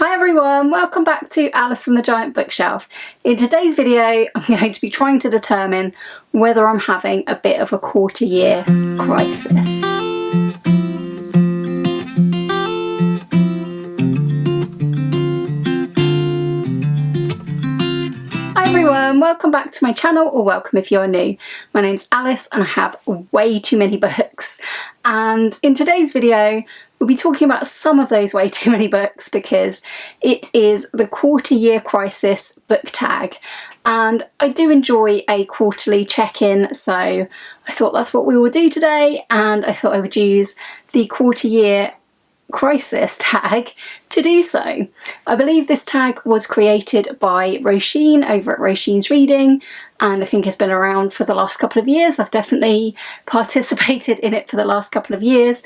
Hi everyone, welcome back to Alice and the Giant Bookshelf. In today's video I'm going to be trying to determine whether I'm having a bit of a quarter year crisis. Hi everyone, welcome back to my channel, or welcome if you're new. My name's Alice and I have way too many books, and in today's video we'll be talking about some of those way too many books because it is the quarter year crisis book tag, and I do enjoy a quarterly check-in, so I thought that's what we will do today, and I thought I would use the quarter year crisis tag to do so. I believe this tag was created by Roisin over at Roisin's Reading, and I think has been around for the last couple of years. I've definitely participated in it for the last couple of years,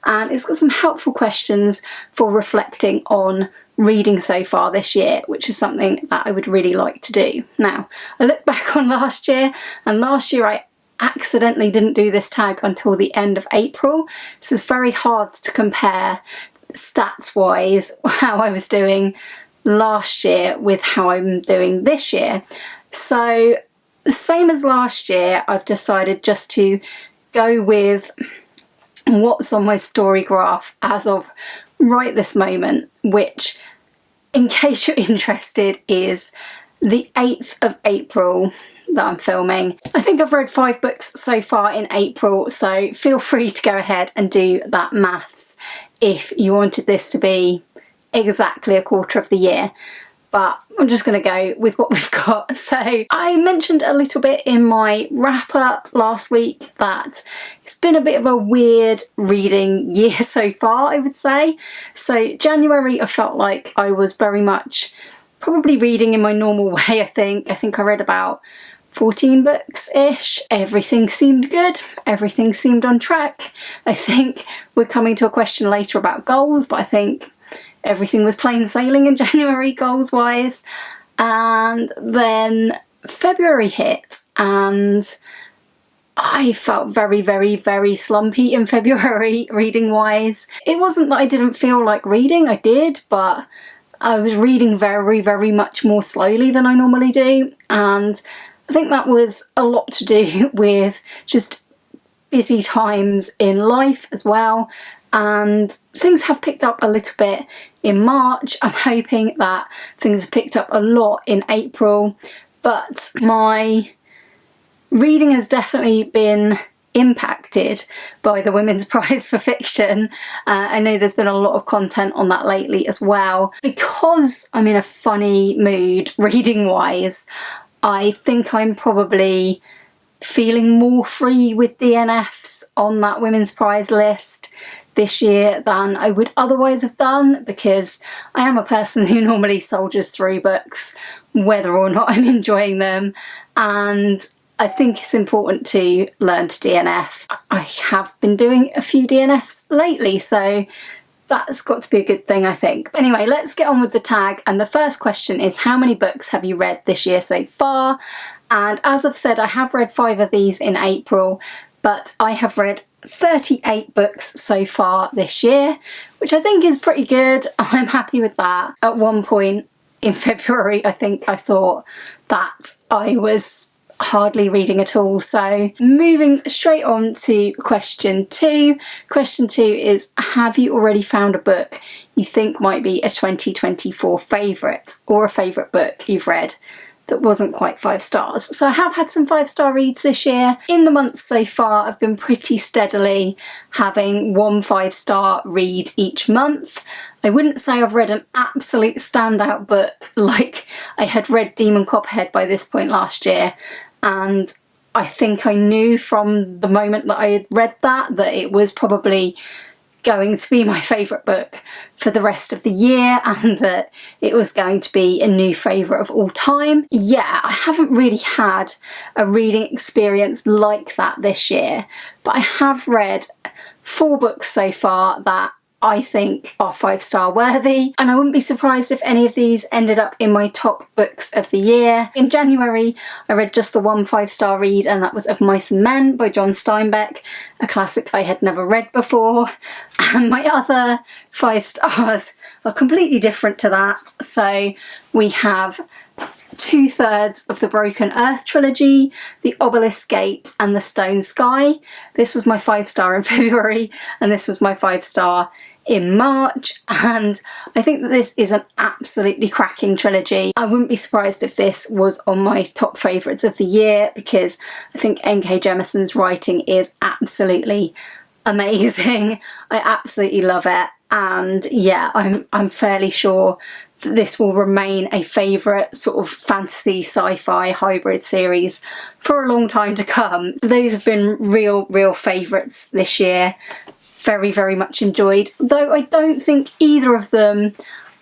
and it's got some helpful questions for reflecting on reading so far this year, which is something that I would really like to do. Now, I look back on last year, and last year I accidentally didn't do this tag until the end of April, so it's very hard to compare stats wise how I was doing last year with how I'm doing this year. So the same as last year, I've decided just to go with what's on my story graph as of right this moment, which, in case you're interested, is the 8th of April that I'm filming. I think I've read 5 books so far in April, so feel free to go ahead and do that maths if you wanted this to be exactly a quarter of the year. But I'm just going to go with what we've got. So I mentioned a little bit in my wrap up last week that it's been a bit of a weird reading year so far, I would say. So January I felt like I was very much probably reading in my normal way. I think I read about 14 books-ish. Everything seemed good, everything seemed on track. I think we're coming to a question later about goals, but I think everything was plain sailing in January goals-wise. And then February hit and I felt very, very, very slumpy in February reading-wise. It wasn't that I didn't feel like reading, I did, but I was reading very, very much more slowly than I normally do, and I think that was a lot to do with just busy times in life as well, and things have picked up a little bit in March. I'm hoping that things have picked up a lot in April, but my reading has definitely been impacted by the Women's Prize for Fiction. I know there's been a lot of content on that lately as well. Because I'm in a funny mood reading wise, I think I'm probably feeling more free with DNFs on that Women's Prize list this year than I would otherwise have done, because I am a person who normally soldiers through books whether or not I'm enjoying them, and I think it's important to learn to DNF. I have been doing a few DNFs lately, so that's got to be a good thing, I think. But anyway, let's get on with the tag, and the first question is, how many books have you read this year so far? And as I've said, I have read 5 of these in April, but I have read 38 books so far this year, which I think is pretty good. I'm happy with that. At one point in February, I think I thought that I was hardly reading at all. So moving straight on to question 2. Question 2 is, have you already found a book you think might be a 2024 favourite, or a favourite book you've read that wasn't quite 5 stars? So I have had some 5-star reads this year. In the months so far, I've been pretty steadily having 1 5-star read each month. I wouldn't say I've read an absolute standout book like I had read Demon Copperhead by this point last year, and I think I knew from the moment that I had read that it was probably going to be my favourite book for the rest of the year, and that it was going to be a new favourite of all time. Yeah, I haven't really had a reading experience like that this year, but I have read 4 books so far that I think are 5-star worthy, and I wouldn't be surprised if any of these ended up in my top books of the year. In January I read just the one 5-star read, and that was Of Mice and Men by John Steinbeck, a classic I had never read before, and my other 5 stars are completely different to that. So we have 2/3 of the Broken Earth trilogy, The Obelisk Gate and The Stone Sky. This was my 5-star in February, and this was my 5-star in March, and I think that this is an absolutely cracking trilogy. I wouldn't be surprised if this was on my top favourites of the year, because I think N.K. Jemisin's writing is absolutely amazing. I absolutely love it, and yeah, I'm fairly sure that this will remain a favourite sort of fantasy sci-fi hybrid series for a long time to come. Those have been real favourites this year. Very much enjoyed, though I don't think either of them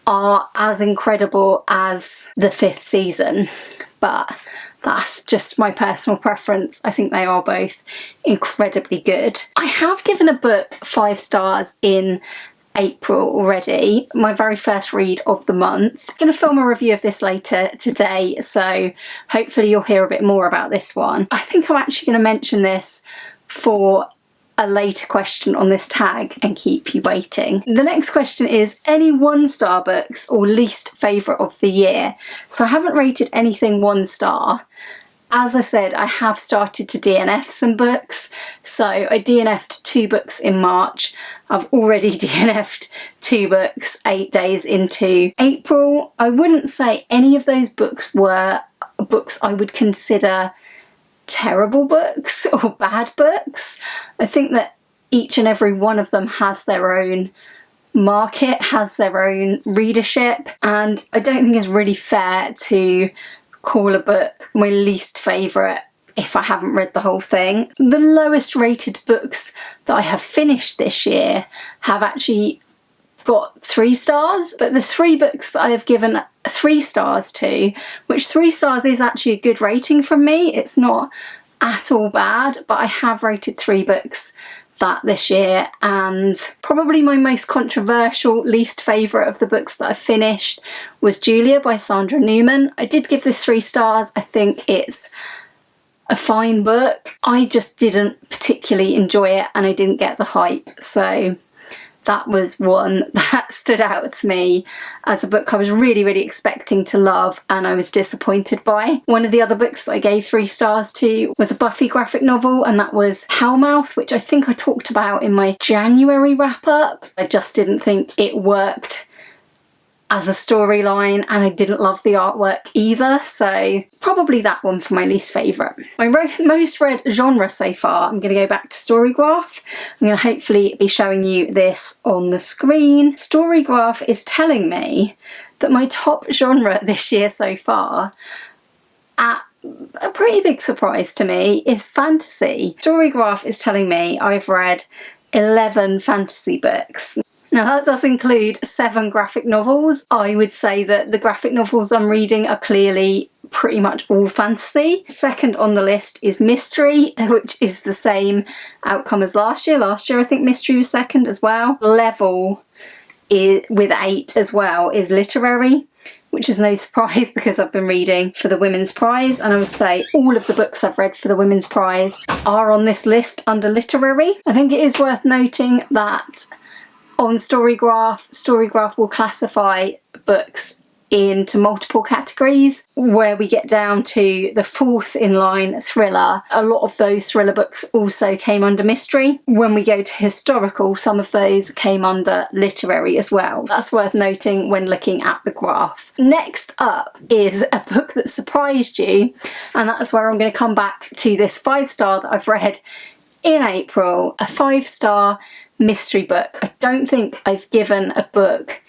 are as incredible as the 5th season, but that's just my personal preference. I think they are both incredibly good. I have given a book 5 stars in April already, my very first read of the month. I'm going to film a review of this later today, so hopefully you'll hear a bit more about this one. I think I'm actually going to mention this for a later question on this tag and keep you waiting. The next question is any 1-star books or least favourite of the year. So I haven't rated anything 1 star. As I said, I have started to DNF some books. So I DNF'd 2 books in March. I've already DNF'd 2 books 8 days into April. I wouldn't say any of those books were books I would consider terrible books or bad books. I think that each and every one of them has their own market, has their own readership, and I don't think it's really fair to call a book my least favourite if I haven't read the whole thing. The lowest rated books that I have finished this year have actually got 3 stars, but the 3 books that I have given 3 stars to, which 3 stars is actually a good rating from me, it's not at all bad, but I have rated 3 books that this year, and probably my most controversial least favourite of the books that I finished was Julia by Sandra Newman. I did give this 3 stars. I think it's a fine book. I just didn't particularly enjoy it, and I didn't get the hype, so that was one that stood out to me as a book I was really expecting to love, and I was disappointed by. One of the other books that I gave 3 stars to was a Buffy graphic novel, and that was Hellmouth, which I think I talked about in my January wrap-up. I just didn't think it worked as a storyline, and I didn't love the artwork either, so probably that one for my least favourite. My most read genre so far, I'm going to go back to Storygraph. I'm going to hopefully be showing you this on the screen. Storygraph is telling me that my top genre this year so far, at a pretty big surprise to me, is fantasy. Storygraph is telling me I've read 11 fantasy books. Now that does include 7 graphic novels. I would say that the graphic novels I'm reading are clearly pretty much all fantasy. Second on the list is mystery, which is the same outcome as last year. Last year I think mystery was second as well. Level with 8 as well is literary, which is no surprise because I've been reading for the Women's Prize, and I would say all of the books I've read for the Women's Prize are on this list under literary. I think it is worth noting that on Storygraph will classify books into multiple categories, where we get down to the 4th in line thriller. A lot of those thriller books also came under mystery. When we go to historical, some of those came under literary as well. That's worth noting when looking at the graph. Next up is a book that surprised you, and that's where I'm going to come back to this 5-star that I've read in April, a 5-star mystery book. I don't think I've given a book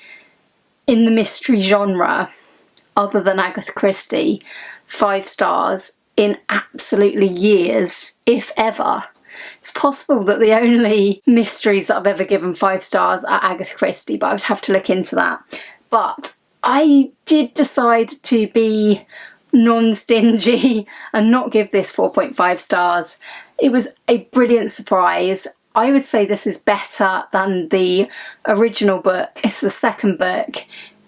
in the mystery genre, other than Agatha Christie, 5 stars in absolutely years, if ever. It's possible that the only mysteries that I've ever given 5 stars are Agatha Christie, but I would have to look into that. But I did decide to be non-stingy and not give this 4.5 stars. It was a brilliant surprise. I would say this is better than the original book. It's the second book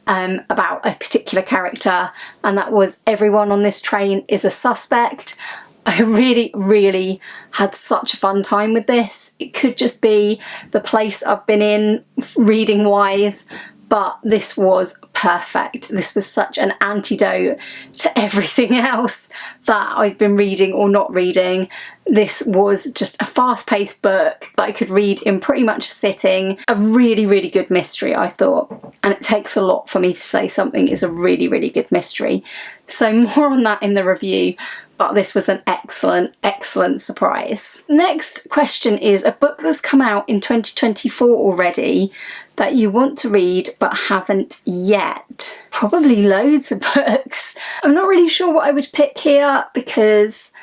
about a particular character, and that was Everyone on This Train is a Suspect. I really had such a fun time with this. It could just be the place I've been in reading wise, but this was perfect. This was such an antidote to everything else that I've been reading or not reading. This was just a fast-paced book that I could read in pretty much a sitting. A really good mystery, I thought. And it takes a lot for me to say something is a really good mystery. So more on that in the review. But this was an excellent surprise. Next question is a book that's come out in 2024 already that you want to read but haven't yet. Probably loads of books. I'm not really sure what I would pick here, because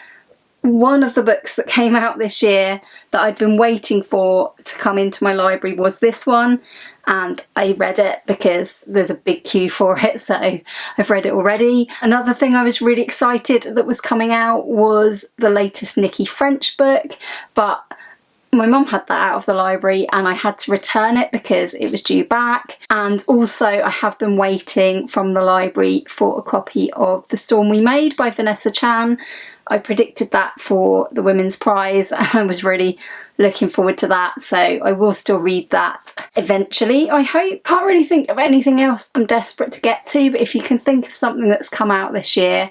one of the books that came out this year that I'd been waiting for to come into my library was this one, and I read it because there's a big queue for it, so I've read it already. Another thing I was really excited that was coming out was the latest Nikki French book, but my mum had that out of the library and I had to return it because it was due back. And also I have been waiting from the library for a copy of The Storm We Made by Vanessa Chan. I predicted that for the Women's Prize and I was really looking forward to that, so I will still read that eventually, I hope. Can't really think of anything else I'm desperate to get to, but if you can think of something that's come out this year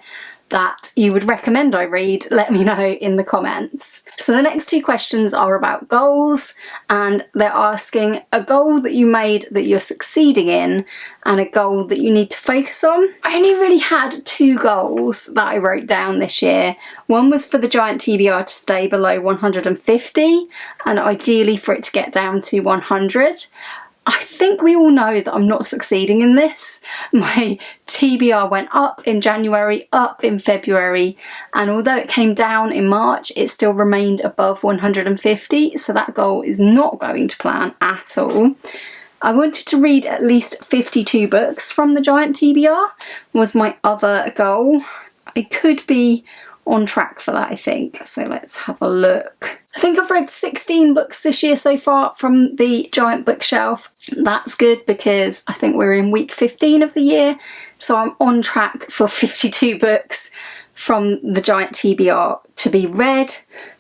that you would recommend I read, let me know in the comments. So the next two questions are about goals, and they're asking a goal that you made that you're succeeding in and a goal that you need to focus on. I only really had two goals that I wrote down this year. One was for the giant TBR to stay below 150 and ideally for it to get down to 100. I think we all know that I'm not succeeding in this. My TBR went up in January, up in February, and although it came down in March, it still remained above 150, so that goal is not going to plan at all. I wanted to read at least 52 books from the giant TBR, was my other goal. I could be on track for that, I think. So let's have a look. I think I've read 16 books this year so far from the giant bookshelf. That's good because I think we're in week 15 of the year, so I'm on track for 52 books from the giant TBR to be read,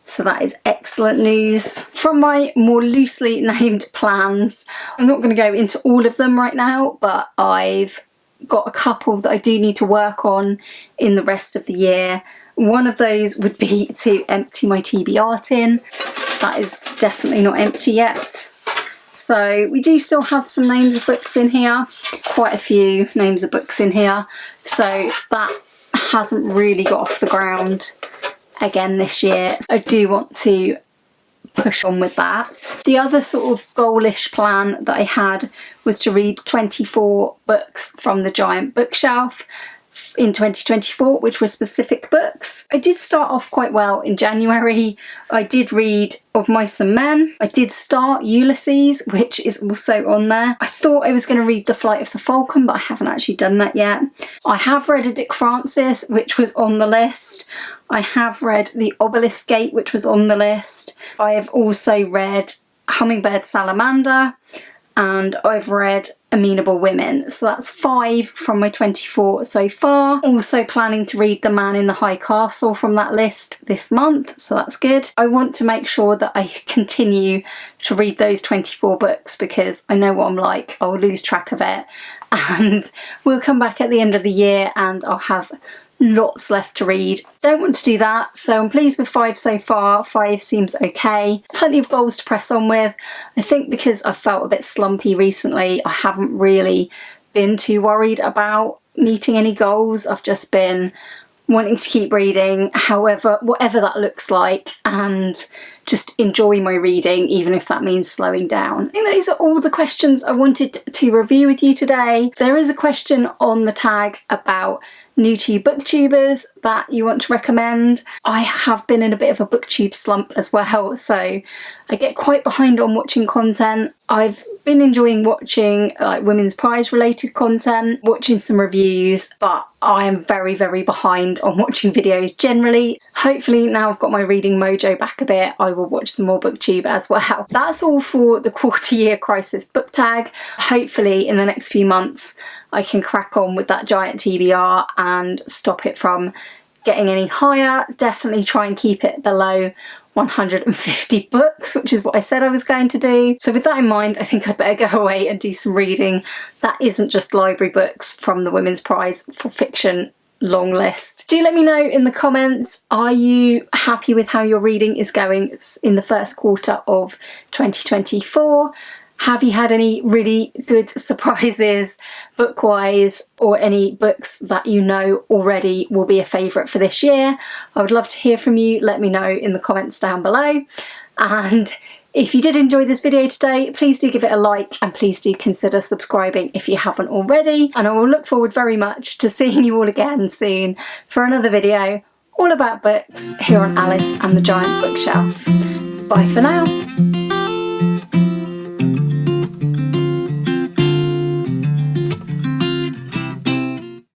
so that is excellent news. From my more loosely named plans, I'm not going to go into all of them right now, but I've got a couple that I do need to work on in the rest of the year. One of those would be to empty my TBR tin. That is definitely not empty yet. So we do still have some names of books in here, quite a few names of books in here. So that hasn't really got off the ground again this year. I do want to push on with that. The other sort of goalish plan that I had was to read 24 books from the giant bookshelf in 2024, which were specific books. I did start off quite well in January. I did read Of Mice and Men. I did start Ulysses, which is also on there. I thought I was going to read The Flight of the Falcon, but I haven't actually done that yet. I have read Dick Francis, which was on the list. I have read The Obelisk Gate, which was on the list. I have also read Hummingbird Salamander, and I've read Amenable Women. So that's 5 from my 24 so far. Also planning to read The Man in the High Castle from that list this month, so that's good. I want to make sure that I continue to read those 24 books because I know what I'm like. I'll lose track of it and we'll come back at the end of the year and I'll have lots left to read. Don't want to do that, so I'm pleased with 5 so far. 5 seems okay. Plenty of goals to press on with. I think because I felt a bit slumpy recently, I haven't really been too worried about meeting any goals. I've just been wanting to keep reading, however, whatever that looks like, and just enjoy my reading, even if that means slowing down. I think those are all the questions I wanted to review with you today. There is a question on the tag about new to you booktubers that you want to recommend. I have been in a bit of a booktube slump as well, so I get quite behind on watching content. I've been enjoying watching like women's prize related content, watching some reviews, but I am very, very behind on watching videos generally. Hopefully now I've got my reading mojo back a bit, I will watch some more booktube as well. That's all for the quarter year crisis book tag. Hopefully in the next few months I can crack on with that giant TBR and stop it from getting any higher. Definitely try and keep it below 150 books, which is what I said I was going to do. So with that in mind, I think I'd better go away and do some reading that isn't just library books from the Women's Prize for Fiction long list. Do let me know in the comments, are you happy with how your reading is going in the first quarter of 2024? Have you had any really good surprises book-wise, or any books that you know already will be a favourite for this year? I would love to hear from you. Let me know in the comments down below. And if you did enjoy this video today, please do give it a like and please do consider subscribing if you haven't already. And I will look forward very much to seeing you all again soon for another video all about books here on Alice and the Giant Bookshelf. Bye for now.